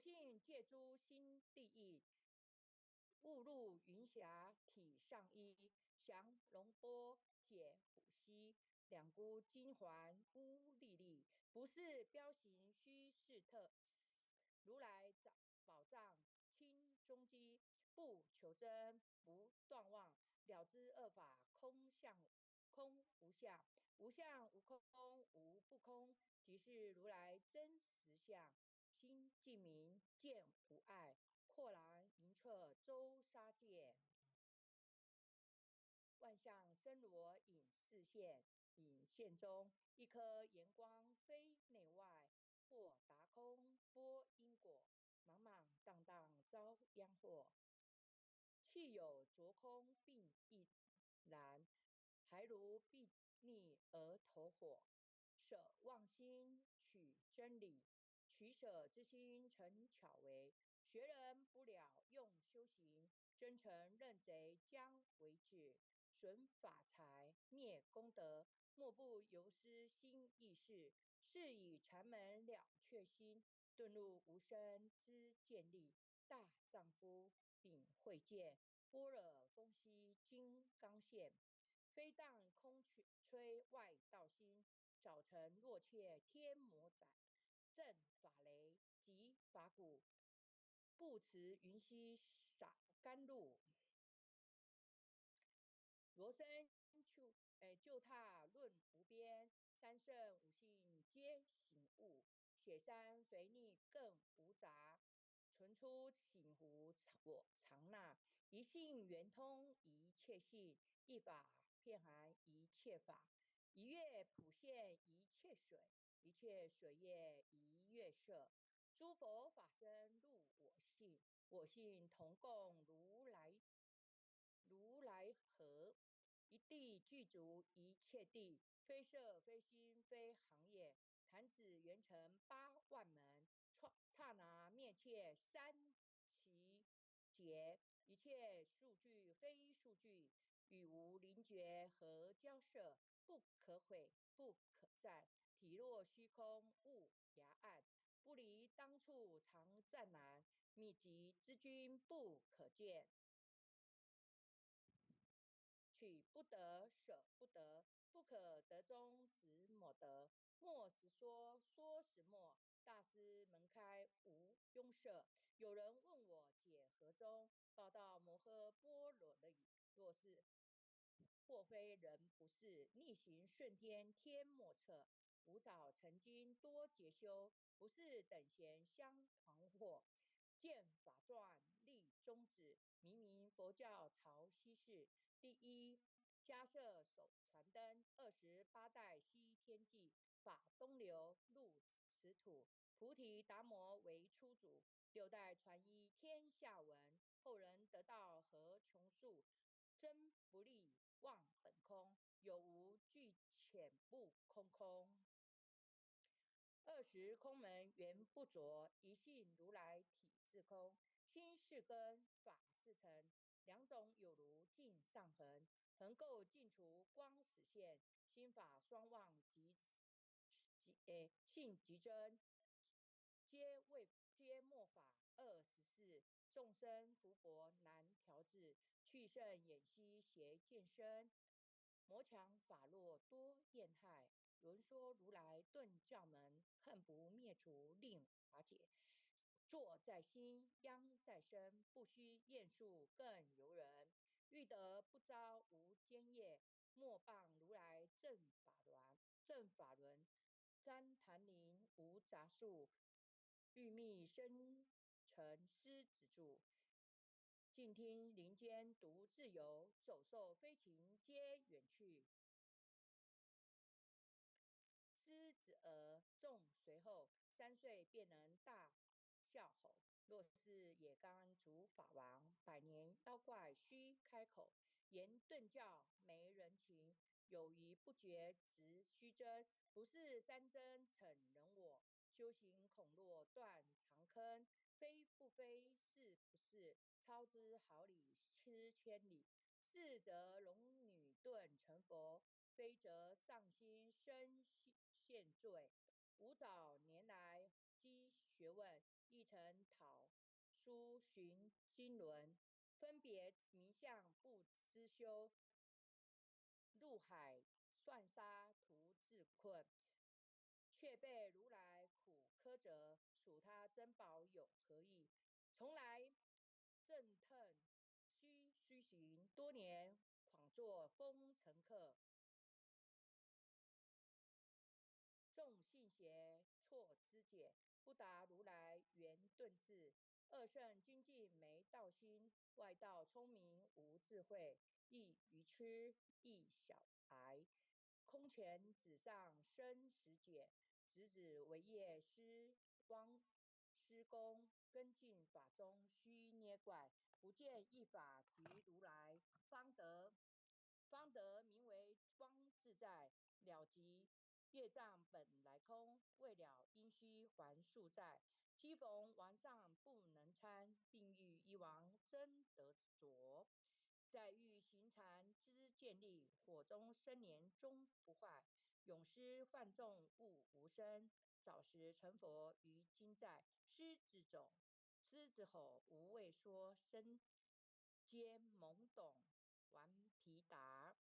幸借诸心地意，误入云霞体上衣，降龙波解虎溪。两孤金环乌历历，不是彪形虚是特。如来宝藏清中基，不求真不断妄，了知二法空相空无相，无相无空无不空，即是如来真实相。心净明见无碍，豁然明彻周沙界。万象生罗隐示现，隐现中一颗炎光飞内外，或达空波因果，茫茫荡荡遭殃祸。气有浊空并亦然，还如睥睨而投火。舍妄心取真理，取舍之心成巧为。学人不了用修行，真诚认贼将为治。损法财，灭功德，莫不由失心意识。是以禅门了却心，遁入无生之见力。大丈夫秉慧见，般若风息金刚现。非但空吹外道心，早晨若怯天魔斩。正法雷及法鼓，不辞云溪洒甘露。罗生就踏论无边，三圣五性皆醒悟，雪山肥腻更无杂，存出醒湖我常纳，一性圆通一切性，一法遍含一切法，一月普现一切水，一切水业一月色，诸佛法身入我性，我性同共如来合。一地具足一切地，非色非心非行业。弹指圆成8万门，刹那灭却三其劫。一切数据非数据，语无灵觉何交涉？不可毁，不可再。体若虚空，物崖暗。不离当处常湛然，秘籍之君不可见。取不得，舍不得，不可得中只抹得。莫使说，说使莫。大师门开无拥塞。有人问我解何中，报道摩诃般若里。若是或非人不是，逆行顺天天莫测。吾早曾经多劫修，不是等闲相团惑。见法传立宗旨，明明佛教潮汐事。第一，迦摄手传灯，28代西天际，法东流入此土，菩提达摩为初祖，6代传一天下闻，后人得道何穷数，真不立忘本空，有无俱浅不空空。20空门原不着，一性如来体自空，心是根，法是尘，两种有如镜上痕，横垢尽除光实现，心法双旺性即真，皆末法24，众生福薄难调制，去圣眼息邪见身，魔强法弱多厌害。轮说如来顿教门，恨不灭除令瓦解。坐在心，殃在身，不须验术更由人。欲得不遭无间业，莫谤如来正法轮。旃檀林无杂树，欲觅生成狮子住。静听林间独自游，走兽飞禽皆远去。狮子儿众随后，3岁便能大笑吼。若是野刚主法王，100年妖怪须开口。言顿教没人情，有疑不决直须真。不是三真逞人我，修行恐落断长坑。非不非，是不是，操之毫厘失千里。是则龙女顿成佛，非则上心生现罪。吾早年来积学问，亦曾乘讨书寻经纶，分别名相不知休。入海算沙图自困，却被如来苦苛责，属他珍宝有何益？从来正腾须行，多年狂作风尘客。众信邪错知解，不达如来圆顿智。二圣精进没道心，外道聪明无智慧，亦愚痴亦小癌。空前纸上生死解，直指为业汪施功，跟进法中须捏怪，不见一法即如来，方得名为方自在，了即业障本来空，未了因须还数债。期逢王上不能参，并欲一王争得着。在欲行禅之见力，火中生年终不坏。永失犯众物无生，早时成佛于今在。狮子吼无畏说，身皆懵懂顽皮达。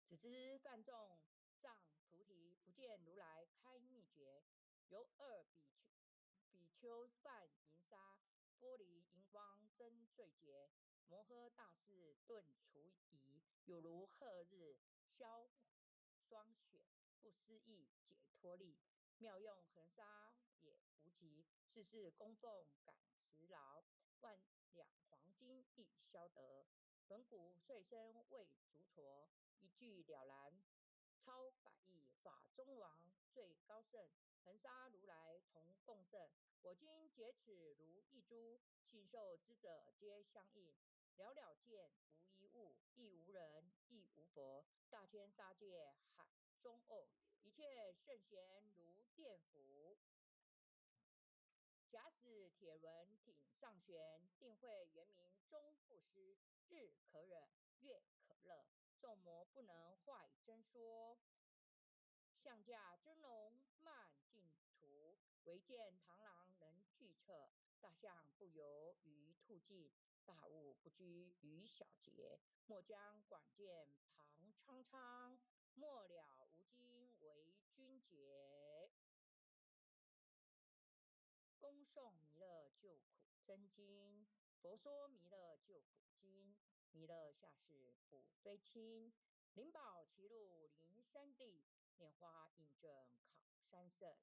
只知犯众障菩提，不见如来开秘诀。由二比丘犯银沙，玻璃银光真罪劫。摩诃大士顿除疑，有如赫日消霜雪，不思议解脱力。妙用恒沙也无极，世事供奉感慈劳。万两黄金亦消得，粉骨碎身为竹矬。一句了然，超百亿法中王最高圣，恒沙如来同共振。我今解此如一珠，信受之者皆相应。了了见，无一物，亦无人，亦无佛。大千沙界海中偶，一切圣贤如电斧。假使铁轮顶上悬，定会圆明终不失。日可忍，月可乐，众魔不能坏真说。象驾真龙漫净土，唯见螳螂能拒彻。大象不游于兔径，大物不居于小节。莫将广见庞苍苍，末了无今为君节。恭诵弥勒救苦真经，佛说弥勒救苦经。弥勒下世不非亲，灵宝齐入灵山地，莲花印证考山圣。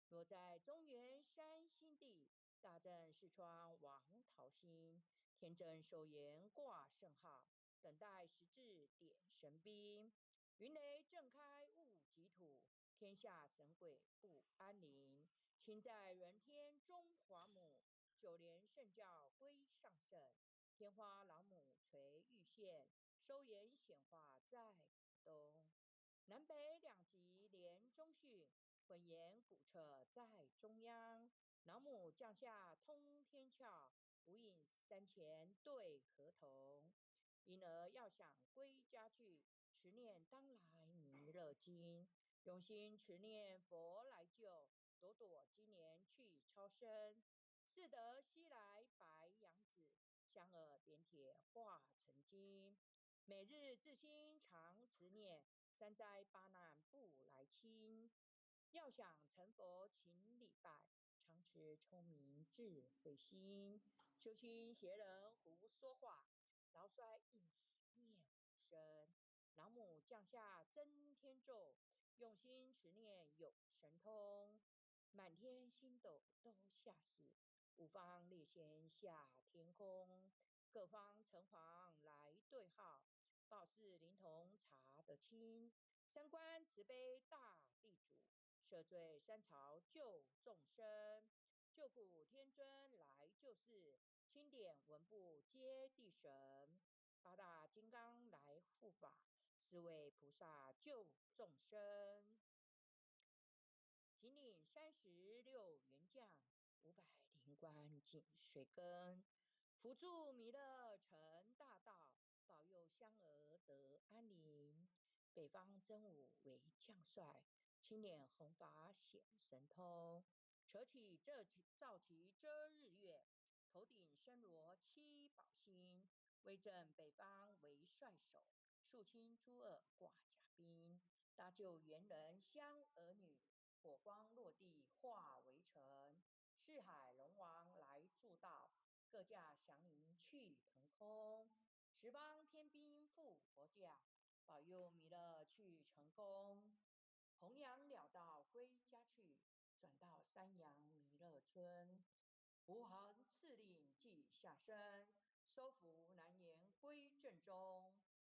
若在中原山心地，大正视窗王桃心。天真寿延挂圣号，等待时至点神兵。云雷震开雾极土，天下神鬼不安宁。亲在人天中华母，九莲圣教归上圣。天花老母垂玉线，收言显化在广东。南北两极连中训，混言古彻在中央。老母降下通天窍，无影山前对河童。因而要想归家去，持念当来弥勒经。用心持念佛来救，朵朵今年去超生。似得西来白杨子，香耳点铁化成金。每日自心常持念，三灾八难不来侵。要想成佛勤礼拜，常持聪明智慧心。修心邪人胡说话，劳衰一年念无声。老母降下真天咒，用心持念有神通。满天星斗都下世，五方列仙下天空。各方城隍来对号，报事灵童查得清。三官慈悲大地主，赦罪三朝救众生。救苦天尊来救世，钦点文部皆地神。八大金刚来护法，四位菩萨救众生。请领36员将，500灵官紧随跟。辅助弥勒成大道，保佑香儿得安宁。北方真武为将帅，青脸弘法显神通。扯起这起照其遮日月，头顶身罗七宝星，威震北方为帅首，肃清诸恶挂甲兵，搭救元人乡儿女，火光落地化为尘。四海龙王来助道，各驾祥云去腾空。十方天兵护佛驾，保佑弥勒去成功。弘扬了道归家去，转到山阳弥勒村。无痕赐令记下生，收服难言归正中。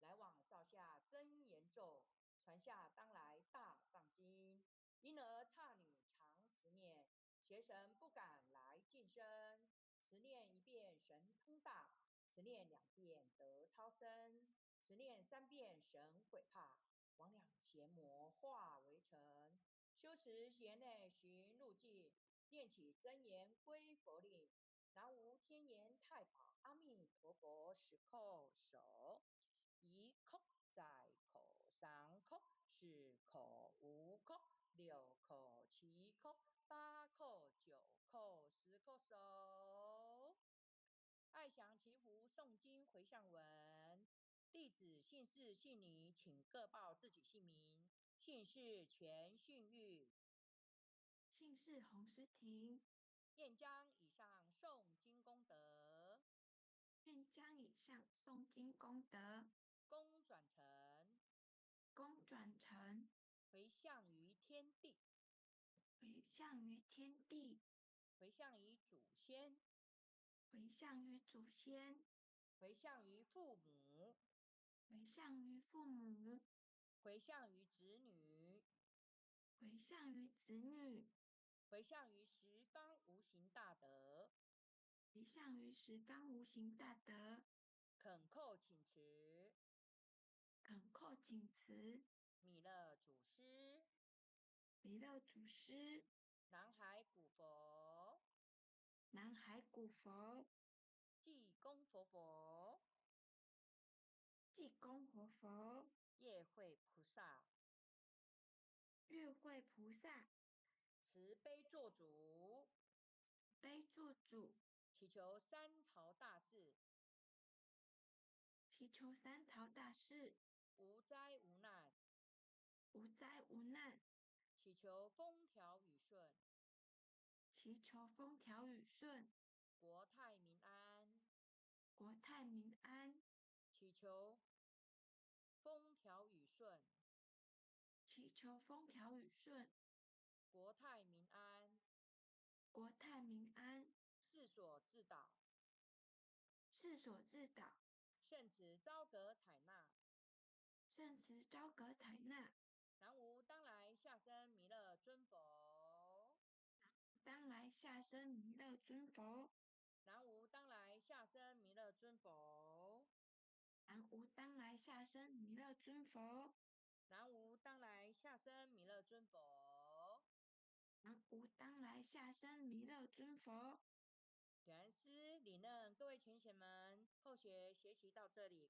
来往照下真言咒，传下当来大藏经。因而刹女常持念，邪神不敢来近身。持念一遍神通大，持念两遍得超生，持念三遍神悔怕。魍魉邪魔化为尘，修持邪内寻路径，念起真言归佛令。南无天言太保阿弥陀佛，十叩首，一叩在口，三叩四叩五叩六叩七叩八叩九叩十叩首。爱祥祈福诵经回向文。弟子姓氏姓名，请各报自己姓名。姓氏全训玉，姓氏洪诗婷，愿将以上诵经功德，愿将以上诵经功德，功转成，功转成，回向于天地，回向于天地，回向于祖先，回向于祖先，回向于父母，回向于父母，回向于子女，回向于子女，回向于十方无形大德。回向于十方无形大德。恳叩请辞，恳叩请辞，弥勒祖师，弥勒祖师，南海古佛，南海古佛，济公活佛，济公活佛，业会菩萨，月会菩萨，慈悲做主，悲做主，祈求三朝大事，祈求三朝大事，无灾无难，无灾无难，祈求风调雨顺，祈求风调雨顺，国泰民安，国泰民安，祈求风调雨顺，祈求风调雨顺，国泰民安，国泰民安，世所自导，世所自导，圣慈昭格采纳。圣慈昭格采纳。南无当来下生弥勒尊佛，当来下生弥勒尊佛，南无当来下生弥勒尊佛，南无当来下生弥勒尊佛，南无当来下生弥勒尊佛。南无当来下生弥勒尊佛。感恩师、领任各位全贤们，后学学习到这里。